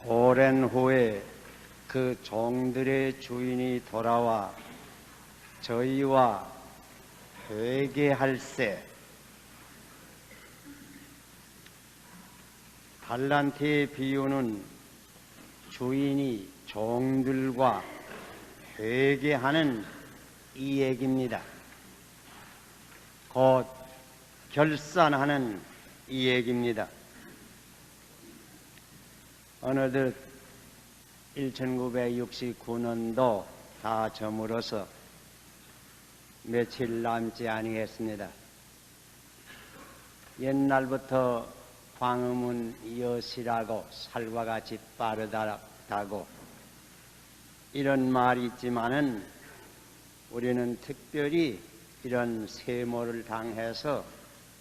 오랜 후에 그 종들의 주인이 돌아와 저희와 회개할세. 달란트의 비유는 주인이 종들과 회개하는 이 얘기입니다. 곧 결산하는 이 얘기입니다. 어느덧 1969년도 다 저물어서 며칠 남지 아니했습니다. 옛날부터 광음은 여시라고 살과 같이 빠르다고 이런 말이 있지만은 우리는 특별히 이런 세모를 당해서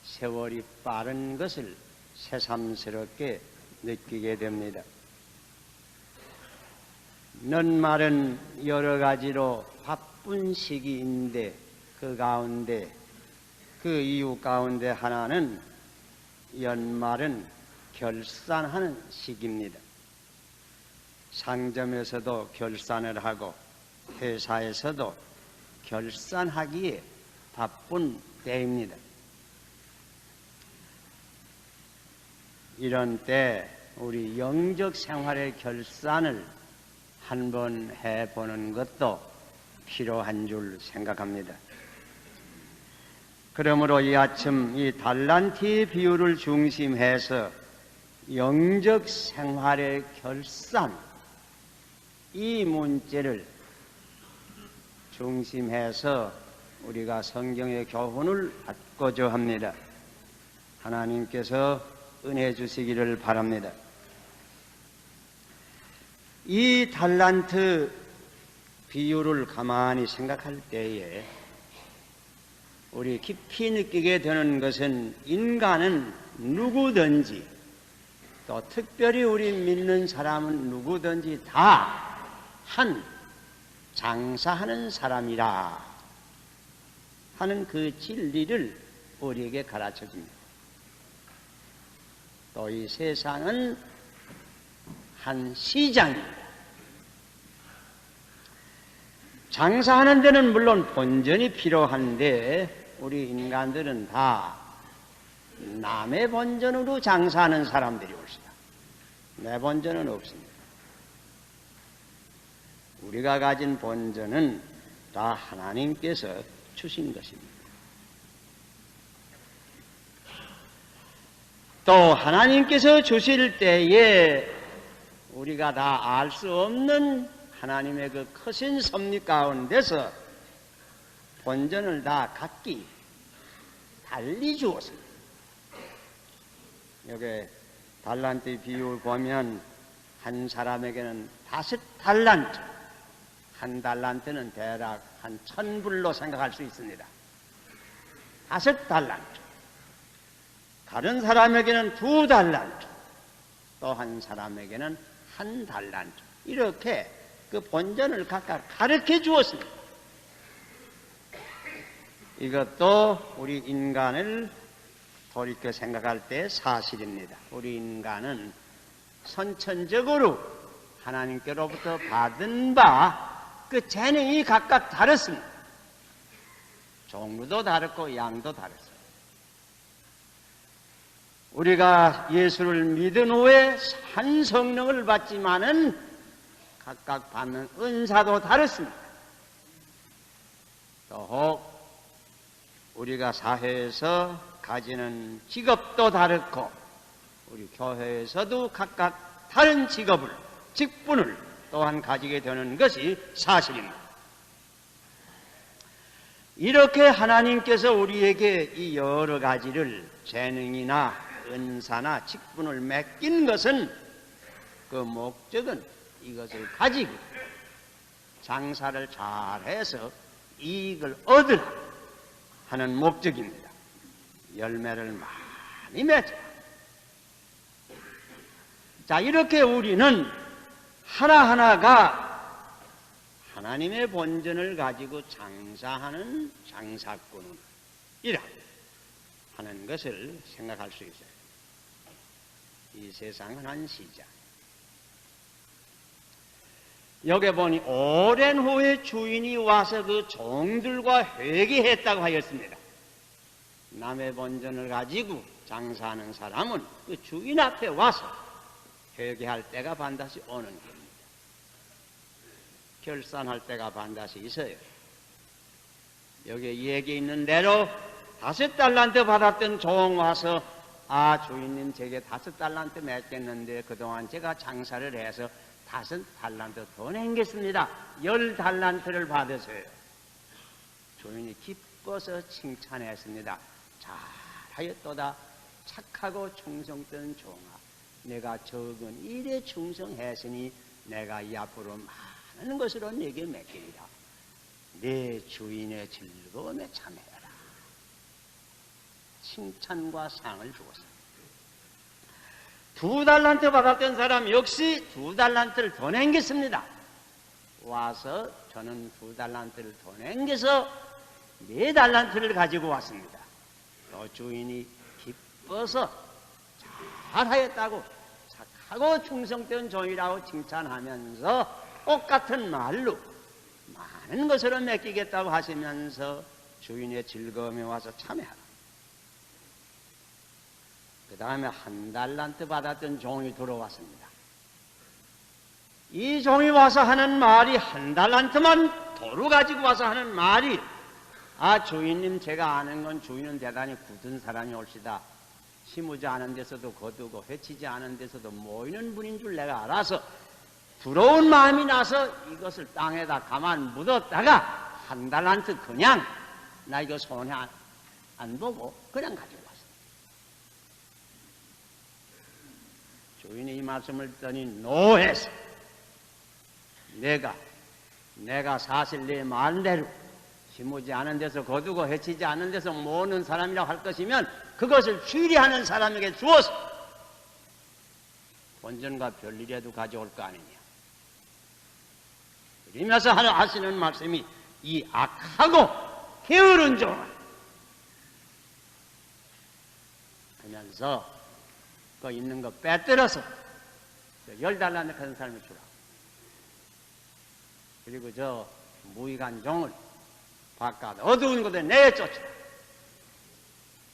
세월이 빠른 것을 새삼스럽게 느끼게 됩니다. 연말은 여러 가지로 바쁜 시기인데 그 이유 가운데 하나는 연말은 결산하는 시기입니다. 상점에서도 결산을 하고 회사에서도 결산하기에 바쁜 때입니다. 이런 때 우리 영적 생활의 결산을 한번 해보는 것도 필요한 줄 생각합니다. 그러므로 이 아침 이 달란트의 비유를 중심해서 영적 생활의 결산, 이 문제를 중심해서 우리가 성경의 교훈을 받고자 합니다. 하나님께서 은혜 주시기를 바랍니다. 이 달란트 비유를 가만히 생각할 때에 우리 깊이 느끼게 되는 것은 인간은 누구든지 또 특별히 우리 믿는 사람은 누구든지 다 한 장사하는 사람이라 하는 그 진리를 우리에게 가르쳐 줍니다. 또 이 세상은 한 시장입니다. 장사하는 데는 물론 본전이 필요한데 우리 인간들은 다 남의 본전으로 장사하는 사람들이 옳시다. 내 본전은 없습니다. 우리가 가진 본전은 다 하나님께서 주신 것입니다. 또 하나님께서 주실 때에 우리가 다 알 수 없는 하나님의 그 크신 섭리 가운데서 본전을 다 각기 달리 주었습니다. 여기 달란트 비유를 보면 한 사람에게는 5달란트, 한 달란트는 대략 한 1000불로 생각할 수 있습니다. 5달란트. 다른 사람에게는 2달란트, 또 한 사람에게는 1달란트. 이렇게 그 본전을 각각 가르쳐 주었습니다. 이것도 우리 인간을 돌이켜 생각할 때 사실입니다. 우리 인간은 선천적으로 하나님께로부터 받은 바 그 재능이 각각 다릅니다. 종류도 다르고 양도 다릅니다. 우리가 예수를 믿은 후에 한 성령을 받지만은 각각 받는 은사도 다릅니다. 또 혹 우리가 사회에서 가지는 직업도 다르고 우리 교회에서도 각각 다른 직분을 또한 가지게 되는 것이 사실입니다. 이렇게 하나님께서 우리에게 이 여러 가지를 재능이나 은사나 직분을 맡긴 것은 그 목적은 이것을 가지고 장사를 잘해서 이익을 얻으라 하는 목적입니다. 열매를 많이 맺어라. 자, 이렇게 우리는 하나하나가 하나님의 본전을 가지고 장사하는 장사꾼이라 하는 것을 생각할 수 있어요. 이 세상은 한 시장. 여기 보니 오랜 후에 주인이 와서 그 종들과 회개했다고 하였습니다. 남의 본전을 가지고 장사하는 사람은 그 주인 앞에 와서 회개할 때가 반드시 오는 겁니다. 결산할 때가 반드시 있어요. 여기 얘기 있는 대로 5달란트 받았던 종 와서 주인님 제게 5달란트 맺겠는데 그동안 제가 장사를 해서 5달란트 더 낸겠습니다. 10달란트를 받으세요. 주인이 기뻐서 칭찬했습니다. 잘하였도다. 착하고 충성된 종아, 내가 적은 일에 충성했으니 내가 이 앞으로 많은 것으로 네게 맡기리라. 내 주인의 즐거움에 참여해라. 칭찬과 상을 주었습니다. 2달란트 받았던 사람 역시 2달란트를 더 남겼습니다. 와서 저는 2달란트를 더 남겨서 4달란트를 가지고 왔습니다. 또 주인이 기뻐서 잘하였다고 착하고 충성된 종이라고 칭찬하면서 똑같은 말로 많은 것으로 맡기겠다고 하시면서 주인의 즐거움에 와서 참여하라. 그 다음에 1달란트 받았던 종이 들어왔습니다. 이 종이 와서 하는 말이 1달란트만 도로 가지고 와서 하는 말이 주인님 제가 아는 건 주인은 대단히 굳은 사람이 옳시다. 심으지 않은 데서도 거두고 해치지 않은 데서도 모이는 분인 줄 내가 알아서 부러운 마음이 나서 이것을 땅에다 가만 묻었다가 1달란트 그냥 나 이거 손에 안 보고 그냥 가지고 왔습니다. 주인이 이 말씀을 듣더니 노해서 내가 사실 내 말대로 심으지 않은 데서 거두고 해치지 않은 데서 모으는 사람이라고 할 것이면 그것을 취리하는 사람에게 주어서 본전과 별일에도 가져올 거 아니냐. 그러면서 하시는 말씀이 이 악하고 게으른 종아 하면서 그 있는 거 빼들어서 10달란트 하는 사람이 주라. 그리고 저 무익한 종을 바깥 어두운 곳에 내쫓으라.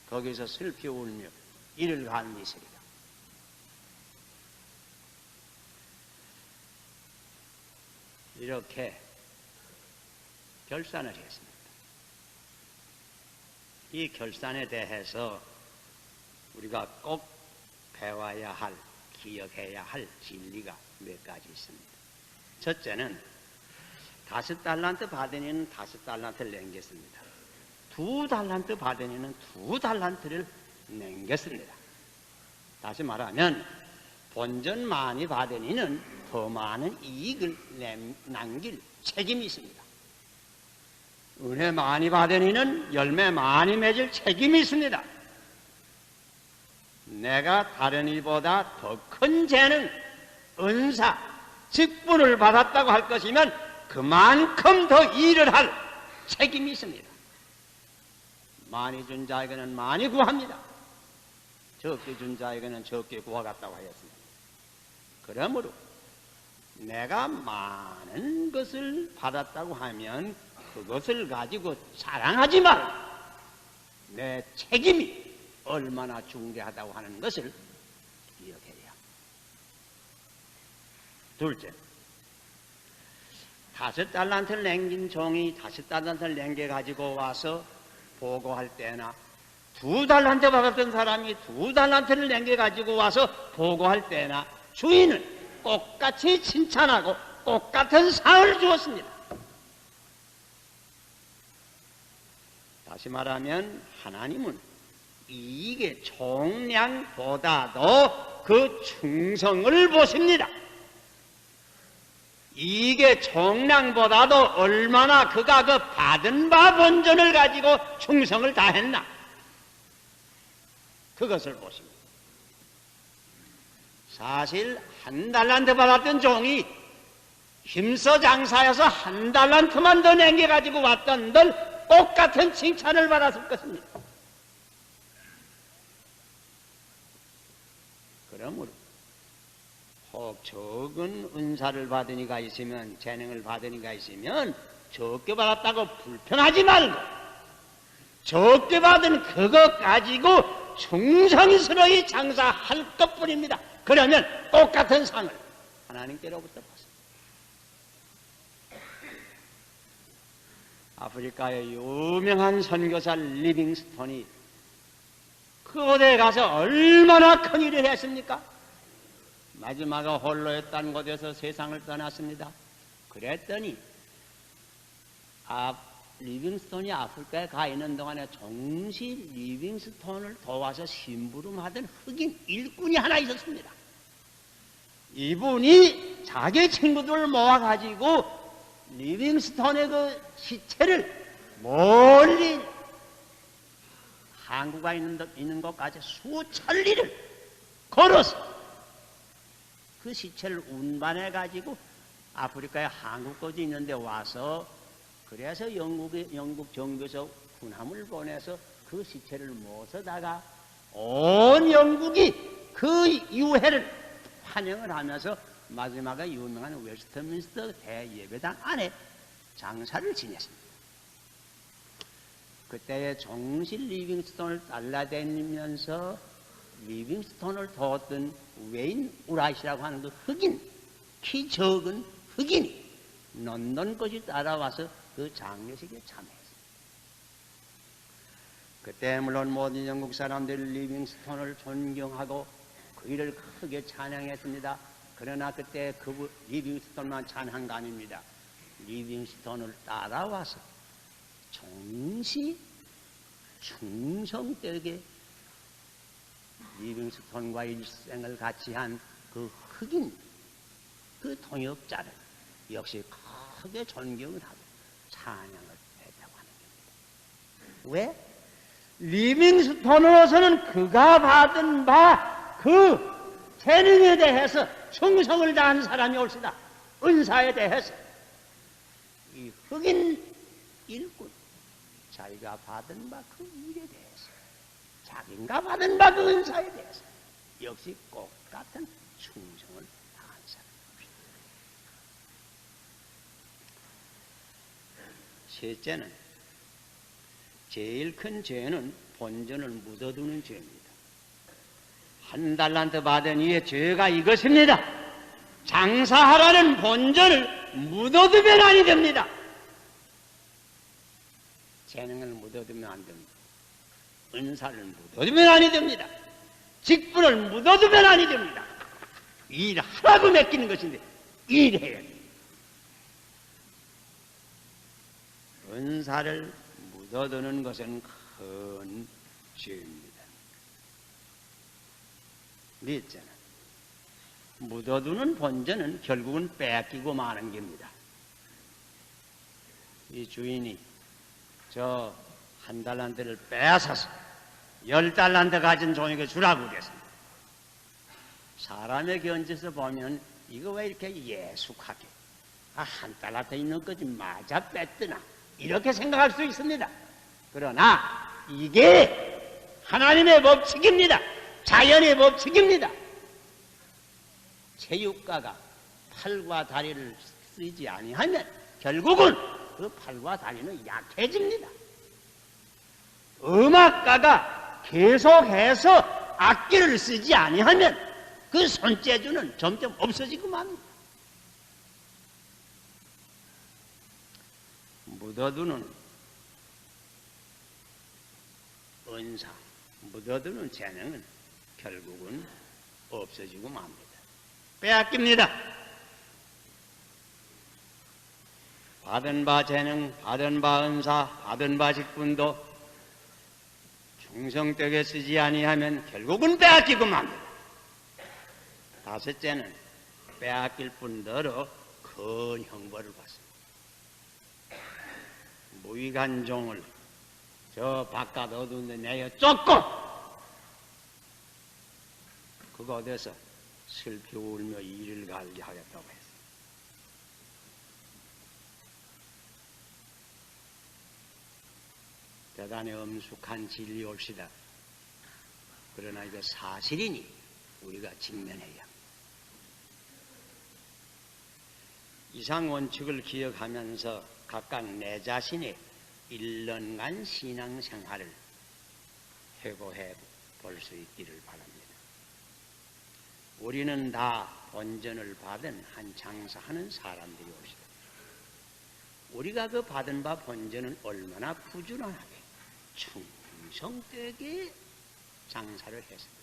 거기서 슬피 울며 이를 가는 이슬이다. 이렇게 결산을 했습니다. 이 결산에 대해서 우리가 꼭 배워야 할, 기억해야 할 진리가 몇 가지 있습니다. 첫째는 5달란트 받은 이는 5달란트를 남겼습니다. 2달란트 받은 이는 2달란트를 남겼습니다. 다시 말하면 본전 많이 받은 이는 더 많은 이익을 남길 책임이 있습니다. 은혜 많이 받은 이는 열매 많이 맺을 책임이 있습니다. 내가 다른 이보다 더 큰 재능, 은사, 직분을 받았다고 할 것이면 그만큼 더 일을 할 책임이 있습니다. 많이 준 자에게는 많이 구합니다. 적게 준 자에게는 적게 구하겠다고 하였습니다. 그러므로 내가 많은 것을 받았다고 하면 그것을 가지고 자랑하지 말라. 내 책임이 얼마나 중대하다고 하는 것을 기억해야 합니다. 둘째, 5달란트를 남긴 종이 5달란트를 남겨 가지고 와서 보고할 때나 2달란트 받았던 사람이 2달란트를 남겨 가지고 와서 보고할 때나 주인은 똑같이 칭찬하고 똑같은 상을 주었습니다. 다시 말하면 하나님은 이익의 총량보다도 그 충성을 보십니다. 이익의 총량보다도 얼마나 그가 그 받은 바 본전을 가지고 충성을 다했나, 그것을 보십니다. 사실 1달란트 받았던 종이 힘써 장사해서 1달란트만 더 남겨가지고 왔던들 똑같은 칭찬을 받았을 것입니다. 그러므로 꼭 적은 은사를 받은 이가 있으면, 재능을 받은 이가 있으면 적게 받았다고 불평하지 말고 적게 받은 그것 가지고 충성스러이 장사할 것뿐입니다. 그러면 똑같은 상을 하나님께로부터 받습니다. 아프리카의 유명한 선교사 리빙스톤이 그곳에 가서 얼마나 큰 일을 했습니까? 마지막에 홀로였던 곳에서 세상을 떠났습니다. 그랬더니 리빙스톤이 아프리카에 가 있는 동안에 동시 리빙스톤을 도와서 심부름하던 흑인 일꾼이 하나 있었습니다. 이분이 자기 친구들을 모아가지고 리빙스톤의 그 시체를 멀리 항구가 있는 곳까지 수천리를 걸어서 그 시체를 운반해가지고 아프리카에 항구까지 있는데 와서, 그래서 영국 정부에서 군함을 보내서 그 시체를 모셔다가 온 영국이 그 유해를 환영을 하면서 마지막에 유명한 웨스트민스터 대예배당 안에 장사를 지냈습니다. 그때에 종실 리빙스톤을 따라다니면서 리빙스톤을 도왔던 웨인 우라이시라고 하는 그 흑인, 키 적은 흑인이 런던까지 따라와서 그 장례식에 참여했습니다. 그때 물론 모든 영국 사람들이 리빙스톤을 존경하고 그 일을 크게 찬양했습니다. 그러나 그때 그 리빙스톤만 찬양한 거 아닙니다. 리빙스톤을 따라와서 정시 충성되게 리빙스톤과 일생을 같이 한 그 흑인, 그 통역자를 역시 크게 존경을 하고 찬양을 했다고 하는 겁니다. 왜? 리빙스톤으로서는 그가 받은 바 그 재능에 대해서 충성을 다한 사람이 올시다. 은사에 대해서 이 흑인 일꾼, 자기가 받은 바 그 일에 대해서, 자기가 받은 바 그 은사에 대해서 역시 똑같은 충성을 다한 사람입니다. 셋째는, 제일 큰 죄는 본전을 묻어두는 죄입니다. 한 달란트 받은 이의 죄가 이것입니다. 장사하라는 본전을 묻어두면 아니 됩니다. 재능을 묻어두면 안 됩니다. 은사를 묻어두면 아니 됩니다. 직분을 묻어두면 아니 됩니다. 일하라고 맡기는 것인데 일해야 됩니다. 은사를 묻어두는 것은 큰 죄입니다. 넷째는, 묻어두는 본전은 결국은 뺏기고 마는 겁니다. 이 주인이 저 한 달란트를 빼앗아서 10달란트 가진 종에게 주라고 그랬습니다. 사람의 견지에서 보면 이거 왜 이렇게 예숙하게, 한 달란트 있는 거지 맞아 뺐더나, 이렇게 생각할 수 있습니다. 그러나 이게 하나님의 법칙입니다. 자연의 법칙입니다. 체육가가 팔과 다리를 쓰지 아니하면 결국은 그 팔과 다리는 약해집니다. 음악가가 계속해서 악기를 쓰지 아니하면 그 손재주는 점점 없어지고 맙니다. 묻어두는 은사, 묻어두는 재능은 결국은 없어지고 맙니다. 빼앗깁니다. 받은 바 재능, 받은 바 은사, 받은 바 직분도 충성되게 쓰지 아니하면 결국은 빼앗기고 맙니다. 다섯째는, 빼앗길 뿐더러 큰 형벌을 받습니다. 무익한 종을 저 바깥 어두운 데 내어 쫓고 그곳에서 슬피 울며 이를 갈게 하겠다고 했습니다. 대단히 엄숙한 진리올시다. 그러나 이거 사실이니 우리가 직면해야 합니다. 이상 원칙을 기억하면서 각각 내 자신의 1년간 신앙생활을 회고해 볼 수 있기를 바랍니다. 우리는 다 본전을 받은 한 장사하는 사람들이 옵시다. 우리가 그 받은 바 본전은 얼마나 부지런하게 충성되게 장사를 했습니다.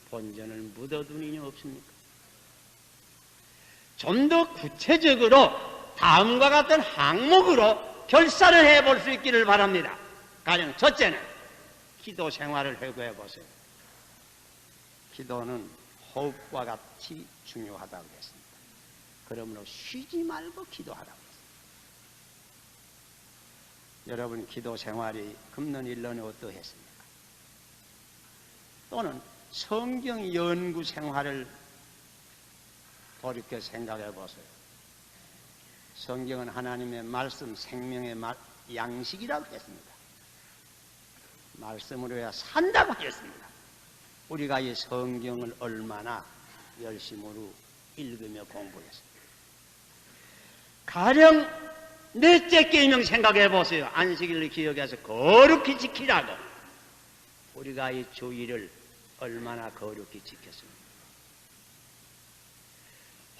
본전을 묻어두니 없습니까? 좀 더 구체적으로 다음과 같은 항목으로 결산을 해볼 수 있기를 바랍니다. 가령 첫째는 기도 생활을 회고해 보세요. 기도는 호흡과 같이 중요하다고 했습니다. 그러므로 쉬지 말고 기도하라고 했습니다. 여러분 기도 생활이 금년 1년에 어떠했습니까? 또는 성경 연구 생활을 돌이켜 생각해 보세요. 성경은 하나님의 말씀, 생명의 양식이라고 했습니다. 말씀으로 해야 산다고 하셨습니다. 우리가 이 성경을 얼마나 열심으로 읽으며 공부했습니다. 가령 넷째 계명 생각해 보세요. 안식일을 기억해서 거룩히 지키라고. 우리가 이 주일을 얼마나 거룩히 지켰습니까?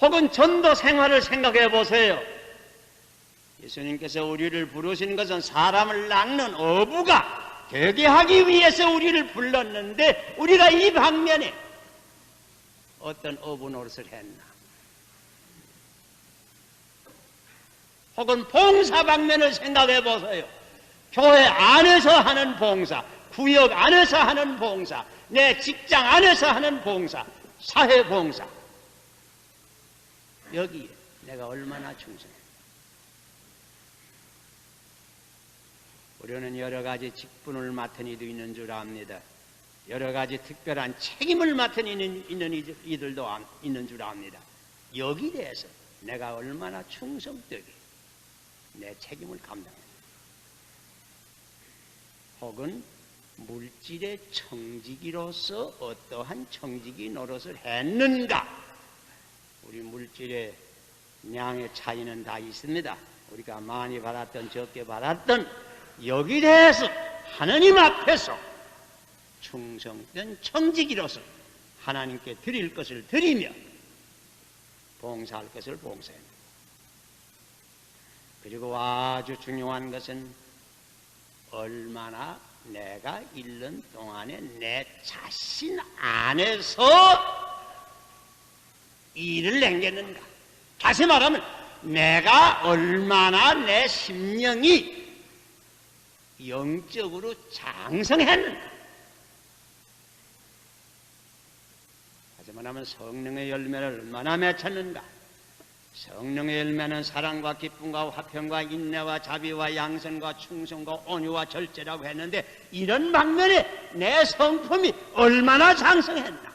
혹은 전도 생활을 생각해 보세요. 예수님께서 우리를 부르신 것은 사람을 낚는 어부가 되게 하기 위해서 우리를 불렀는데 우리가 이 방면에 어떤 어부 노릇을 했나? 혹은 봉사 방면을 생각해 보세요. 교회 안에서 하는 봉사, 구역 안에서 하는 봉사, 내 직장 안에서 하는 봉사, 사회 봉사. 여기에 내가 얼마나 충성해. 우리는 여러 가지 직분을 맡은 이도 있는 줄 압니다. 여러 가지 특별한 책임을 맡은 있는 이들도 있는 줄 압니다. 여기에 대해서 내가 얼마나 충성되게 내 책임을 감당해. 혹은 물질의 청지기로서 어떠한 청지기 노릇을 했는가? 우리 물질의 양의 차이는 다 있습니다. 우리가 많이 받았던 적게 받았던 여기에 대해서 하나님 앞에서 충성된 청지기로서 하나님께 드릴 것을 드리며 봉사할 것을 봉사합니다. 그리고 아주 중요한 것은 얼마나 내가 1년 동안에 내 자신 안에서 일을 행했는가. 다시 말하면 내가 얼마나 내 심령이 영적으로 장성했는가. 다시 말하면 성령의 열매를 얼마나 맺혔는가. 성령의 열매는 사랑과 기쁨과 화평과 인내와 자비와 양선과 충성과 온유와 절제라고 했는데 이런 방면에 내 성품이 얼마나 장성했나.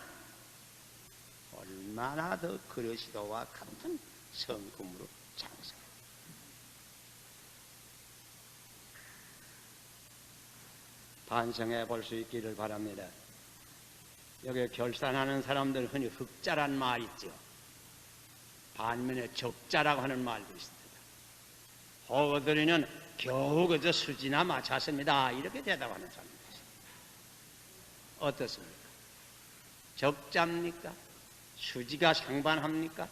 얼마나 더 그리스도와 같은 성품으로 장성했나. 반성해 볼 수 있기를 바랍니다. 여기 결산하는 사람들 흔히 흑자란 말 있죠. 반면에 적자라고 하는 말도 있습니다. 호거들이는 겨우 그저 수지나 마쳤습니다. 이렇게 대답하는 사람들 있습니다. 어떻습니까? 적자입니까? 수지가 상반합니까?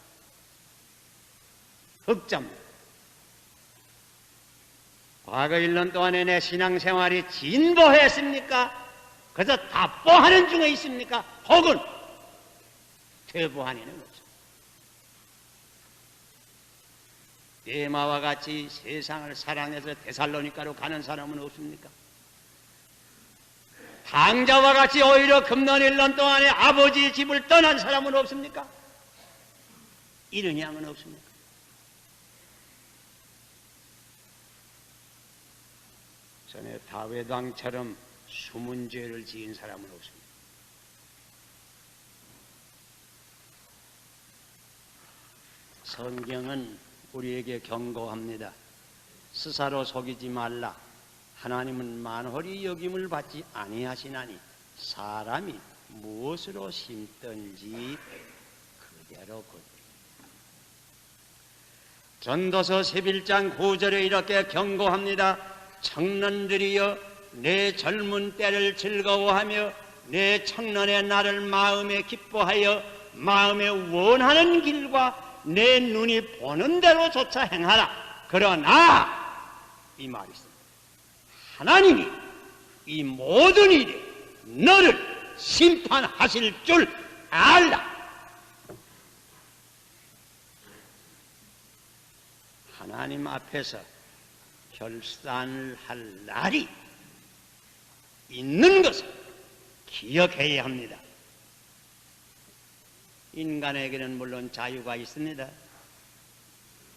흑자입니다. 과거 1년 동안에 내 신앙생활이 진보했습니까? 그래서 답보하는 중에 있습니까? 혹은 퇴보하는 없습니다. 데마와 같이 세상을 사랑해서 데살로니가로 가는 사람은 없습니까? 당자와 같이 오히려 금년 1년 동안에 아버지의 집을 떠난 사람은 없습니까? 이런 양은 없습니까? 전에 다윗 왕처럼 숨은 죄를 지은 사람은 없습니다. 성경은 우리에게 경고합니다. 스사로 속이지 말라. 하나님은 만홀히 여김을 받지 아니하시나니 사람이 무엇으로 심든지 그대로 거두리라. 전도서 11장 9절에 이렇게 경고합니다. 청년들이여 내 젊은 때를 즐거워하며 내 청년의 날을 마음에 기뻐하여 마음에 원하는 길과 내 눈이 보는 대로 조차 행하라. 그러나 이 말이 있습니다. 하나님이 이 모든 일에 너를 심판하실 줄 알라. 하나님 앞에서 결산을 할 날이 있는 것을 기억해야 합니다. 인간에게는 물론 자유가 있습니다.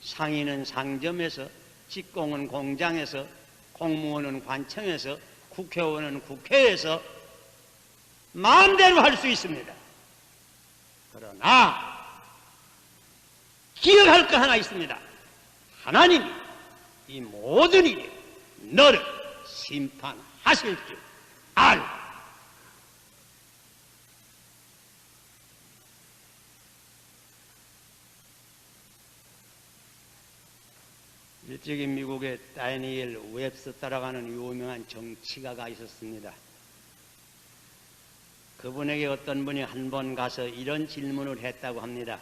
상인은 상점에서, 직공은 공장에서, 공무원은 관청에서, 국회의원은 국회에서 마음대로 할 수 있습니다. 그러나 기억할 거 하나 있습니다. 하나님이 이 모든 일에 너를 심판하실 줄 알라. 일찍이 미국에 다니엘 웹스터라고 하는 유명한 정치가가 있었습니다. 그분에게 어떤 분이 한 번 가서 이런 질문을 했다고 합니다.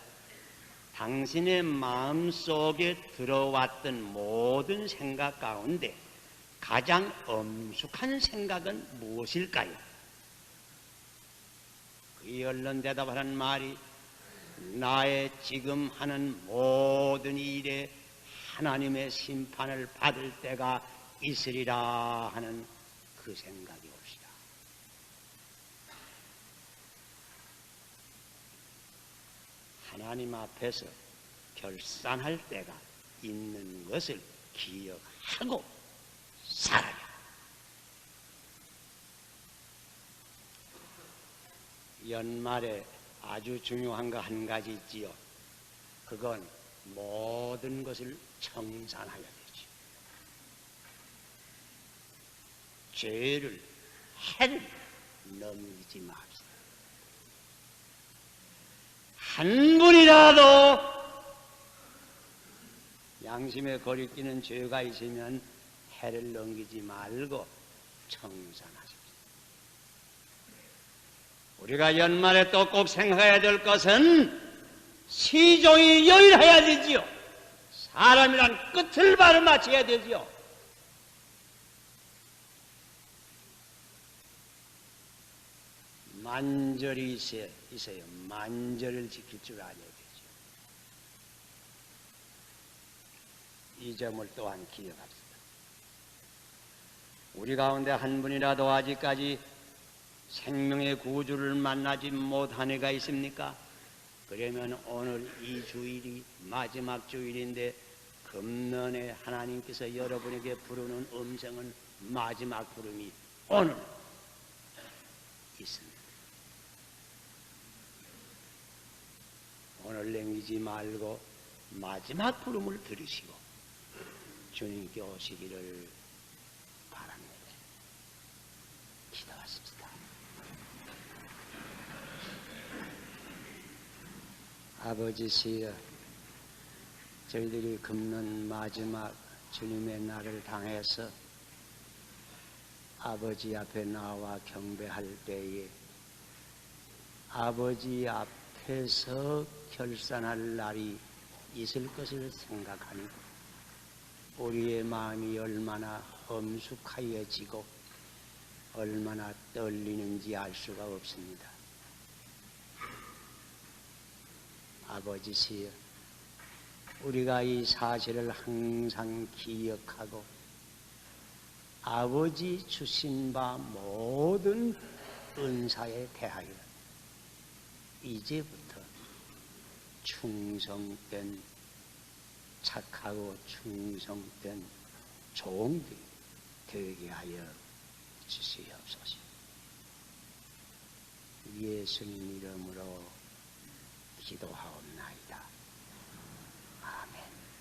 당신의 마음속에 들어왔던 모든 생각 가운데 가장 엄숙한 생각은 무엇일까요? 그의 얼른 대답하는 말이 나의 지금 하는 모든 일에 하나님의 심판을 받을 때가 있으리라 하는 그 생각이 옵시다. 하나님 앞에서 결산할 때가 있는 것을 기억하고 살아야. 연말에 아주 중요한 거 한 가지 있지요. 그건 모든 것을 청산해야 되지. 죄를, 해를 넘기지 맙시다. 한 분이라도 양심에 거리끼는 죄가 있으면 해를 넘기지 말고 청산하십시오. 우리가 연말에 또 꼭 생각해야 될 것은 시종이 여일해야 되지요. 사람이란 끝을 바로 맞춰야 되지요. 만절이 있어요. 만절을 지킬 줄 알아야 되죠. 이 점을 또한 기억합시다. 우리 가운데 한 분이라도 아직까지 생명의 구주를 만나지 못한 이가 있습니까? 그러면 오늘 이 주일이 마지막 주일인데 금년에 하나님께서 여러분에게 부르는 음성은 마지막 부름이 오늘 있습니다. 오늘 남기지 말고 마지막 부름을 들으시고 주님께 오시기를 바랍니다. 기도하십시다. 아버지시여, 저희들이 금년 마지막 주님의 날을 당해서 아버지 앞에 나와 경배할 때에 아버지 앞에서 결산할 날이 있을 것을 생각하니 우리의 마음이 얼마나 엄숙하여지고 얼마나 떨리는지 알 수가 없습니다. 아버지시여, 우리가 이 사실을 항상 기억하고 아버지 주신 바 모든 은사에 대하여 이제부터 충성된 착하고 충성된 종들이 되게 하여 주시옵소서. 예수님 이름으로 기도하옵나이다.